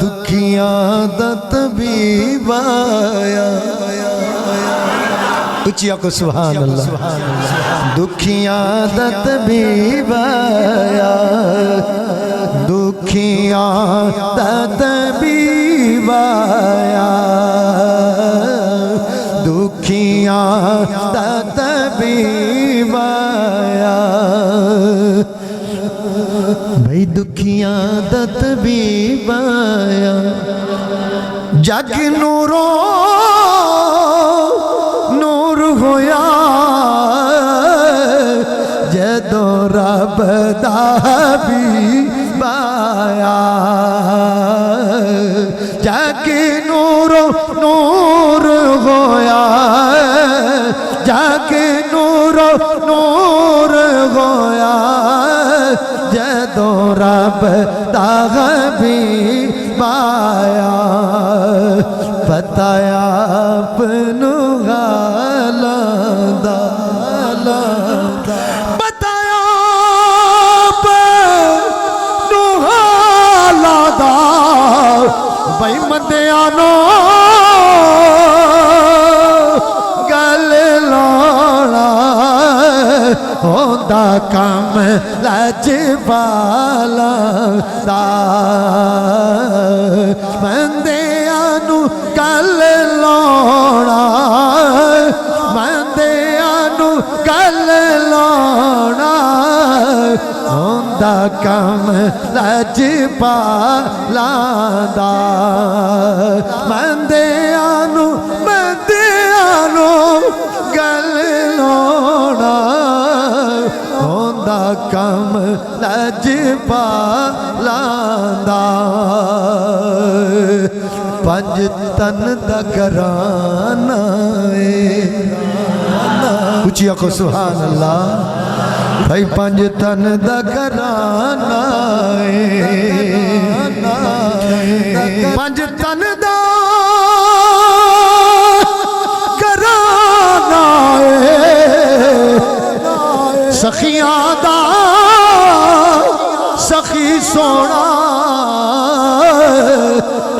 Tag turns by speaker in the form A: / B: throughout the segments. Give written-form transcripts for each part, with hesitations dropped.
A: دکھیاں دا طبیب آیا اچھیا کو سبحان اللہ دکھیاں دا طبیب آیا دکھیاں دا طبیب آیا دکھیاں دا طبیب آیا بھئی دکھیاں دا طبیب آیا جگ نورو نور ہویا جدو رب دا حبیب آیا جگ نورو نور ہویا جگ نورو نور ہویا جدو رب دا حبیب آیا بتایا اپنو غالاں دا بتایا اپنو غالاں دا بھئی مندیانو گل لانا ہوندا کام لجبالا دا مندیانو گل لانا مندیانو گل لانا ہوندا کام لجبالا دا مندیانو گل لانا ہوندا کام لجبالا دا پنج تن دا گھرانہ اچھی آنکھو سبحان اللہ بھائی پنج تن دا گھرانہ پنج تن دا گھرانہ سخیاں دا سخی سونا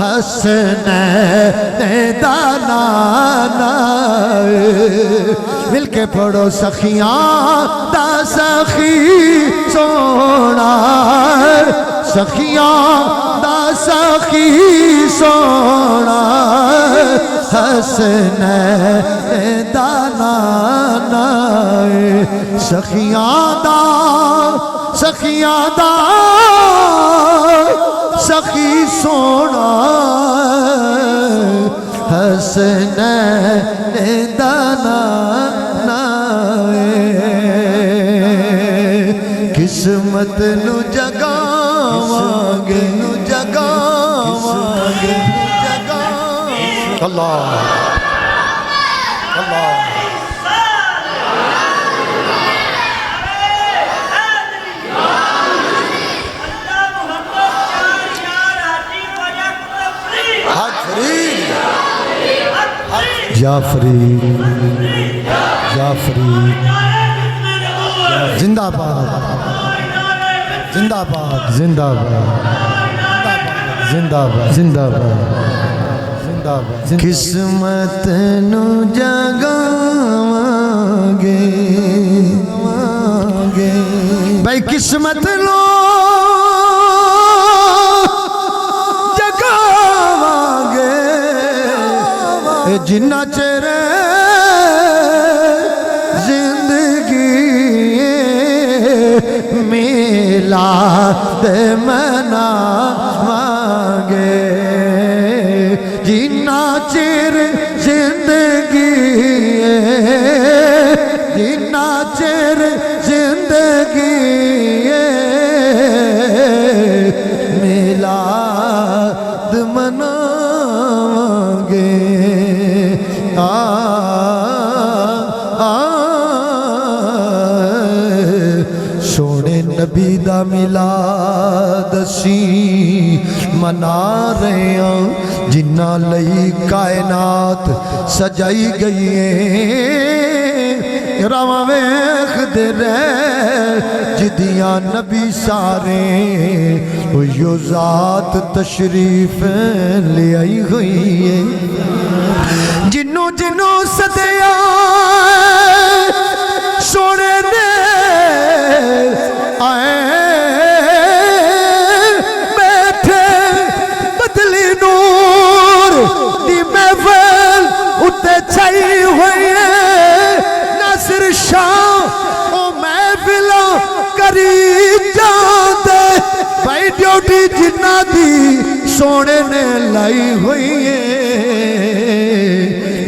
A: حسنین دا نانا مل کے پڑھو سخیاں دا سخی سونا سخیاں دا سخی سونا حسنین دا نانا سخیاں دا سخی سونا حسنین دا نانا قسمت نو جگاواں گے اللہ اللہ جعفری زندہ باد زندہ باد زندہ باد زندہ باد زندہ باد قسمت نو جگاواں گے بھائی قسمت نو جگاواں گے جنہ چہرے زندگی میلاد مناواں گے جنہ چہرے زندگی جنہ چہرے زندگی میلاد مناواں گے سونے نبی دا میلاد اسی منا رہے ہیں جنہ لئی کائنات سجائی گئی ہے رواں ویخ دے رہے جدیاں نبی سارے یو ذات تشریف لے آئی ہوئی ہے جنوں جنوں صدیاں سونے نے آئے بیٹھے بدلی نور دی محفل اتے چھائی ہوئی ہے ناصر شاہ او محفلہ کری جاندے بھائی ڈیوٹی جنہ دی سونے نے لائی ہوئی ہے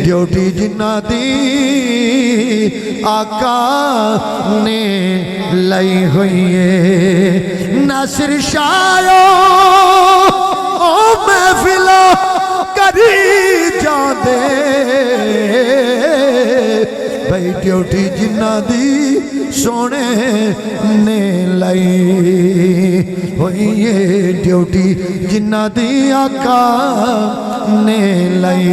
A: ڈیوٹی جنہ دی آقا نے لائی ہوئی ہے ناصر شاہ او محفلہ کری جاندے بھائی ڈیوٹی جنہ دی سونے نے لائی ہوئی ہے ڈیوٹی جنہ دی آقا نے لائی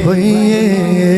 A: ہوئی ہے